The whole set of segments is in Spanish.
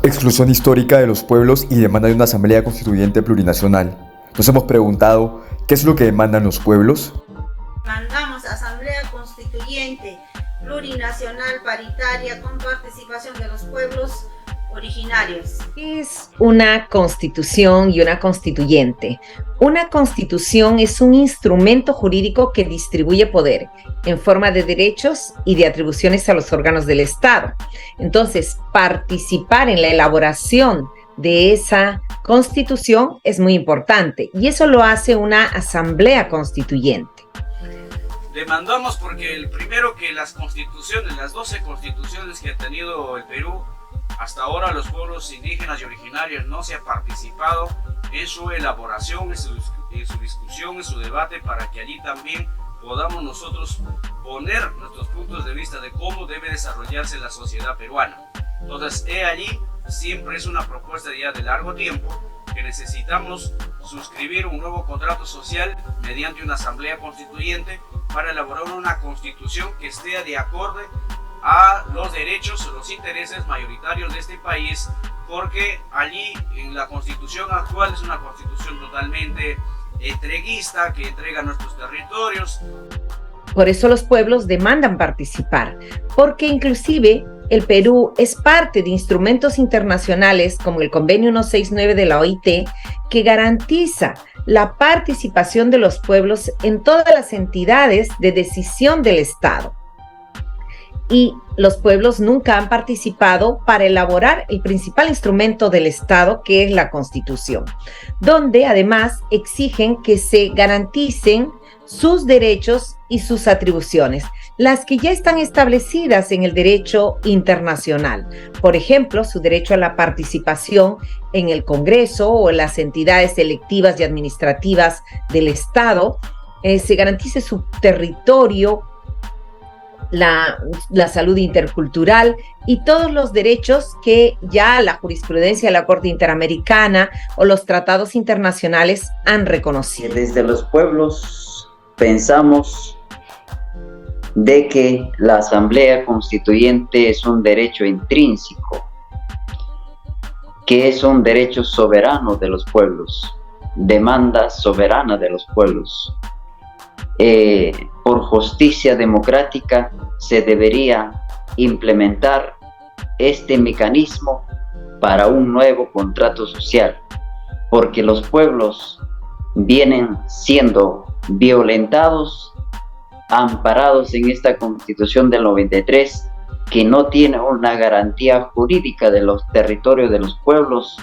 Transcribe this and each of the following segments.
Exclusión histórica de los pueblos y demanda de una asamblea constituyente plurinacional. Nos hemos preguntado, ¿qué es lo que demandan los pueblos? Mandamos asamblea constituyente plurinacional paritaria con participación de los pueblos originarios. Es una constitución y una constituyente. Una constitución es un instrumento jurídico que distribuye poder en forma de derechos y de atribuciones a los órganos del Estado. Entonces, participar en la elaboración de esa constitución es muy importante y eso lo hace una asamblea constituyente. Demandamos porque el primero que las constituciones, las 12 constituciones que ha tenido el Perú, hasta ahora los pueblos indígenas y originarios no se ha participado en su elaboración, en su discusión, en su debate, para que allí también podamos nosotros poner nuestros puntos de vista de cómo debe desarrollarse la sociedad peruana. Entonces, allí siempre es una propuesta ya de largo tiempo que necesitamos suscribir un nuevo contrato social mediante una asamblea constituyente para elaborar una constitución que esté de acorde a los derechos o los intereses mayoritarios de este país, porque allí en la constitución actual es una constitución totalmente entreguista que entrega nuestros territorios. Por eso los pueblos demandan participar, porque inclusive el Perú es parte de instrumentos internacionales como el Convenio 169 de la OIT, que garantiza la participación de los pueblos en todas las entidades de decisión del Estado. Y los pueblos nunca han participado para elaborar el principal instrumento del Estado, que es la Constitución, donde además exigen que se garanticen sus derechos y sus atribuciones, las que ya están establecidas en el derecho internacional. Por ejemplo, su derecho a la participación en el Congreso o en las entidades electivas y administrativas del Estado, se garantice su territorio, la salud intercultural y todos los derechos que ya la jurisprudencia de la Corte Interamericana o los tratados internacionales han reconocido. Desde los pueblos pensamos de que la Asamblea Constituyente es un derecho intrínseco, que es un derecho soberano de los pueblos, demanda soberana de los pueblos. Por justicia democrática se debería implementar este mecanismo para un nuevo contrato social, porque los pueblos vienen siendo violentados, amparados en esta Constitución del 93, que no tiene una garantía jurídica de los territorios de los pueblos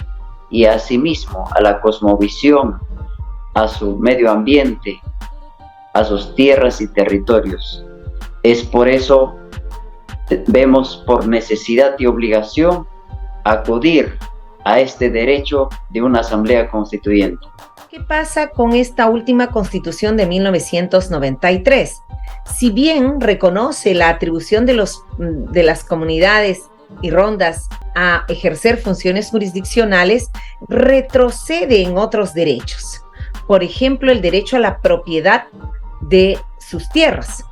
y asimismo a la cosmovisión, a su medio ambiente, a sus tierras y territorios. Es por eso vemos por necesidad y obligación acudir a este derecho de una asamblea constituyente. ¿Qué pasa con esta última constitución de 1993? Si bien reconoce la atribución de las comunidades y rondas a ejercer funciones jurisdiccionales, retrocede en otros derechos. Por ejemplo, el derecho a la propiedad de sus tierras.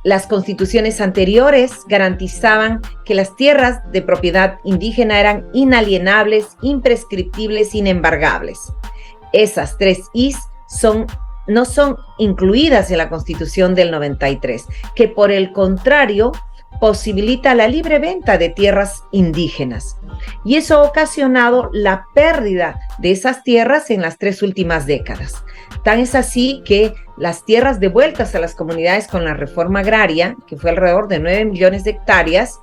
Las constituciones anteriores garantizaban que las tierras de propiedad indígena eran inalienables, imprescriptibles, inembargables. Esas tres Is no son incluidas en la Constitución del 93, que por el contrario posibilita la libre venta de tierras indígenas. Y eso ha ocasionado la pérdida de esas tierras en las 3 últimas décadas. Tan es así que las tierras devueltas a las comunidades con la reforma agraria, que fue alrededor de 9 millones de hectáreas,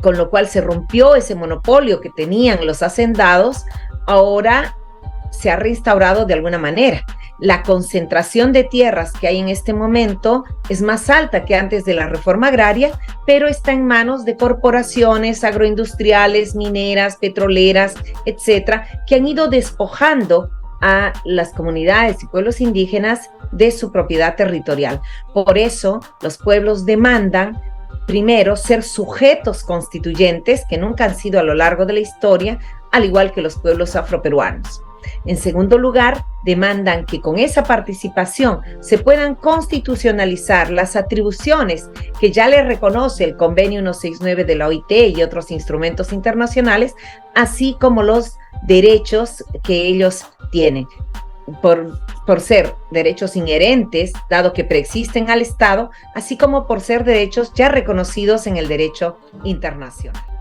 con lo cual se rompió ese monopolio que tenían los hacendados, ahora se ha reinstaurado de alguna manera. La concentración de tierras que hay en este momento es más alta que antes de la reforma agraria, pero está en manos de corporaciones agroindustriales, mineras, petroleras, etcétera, que han ido despojando a las comunidades y pueblos indígenas de su propiedad territorial. Por eso, los pueblos demandan, primero, ser sujetos constituyentes, que nunca han sido a lo largo de la historia, al igual que los pueblos afroperuanos. En segundo lugar, demandan que con esa participación se puedan constitucionalizar las atribuciones que ya les reconoce el Convenio 169 de la OIT y otros instrumentos internacionales, así como los derechos que ellos tienen. Por ser derechos inherentes, dado que preexisten al Estado, así como por ser derechos ya reconocidos en el derecho internacional.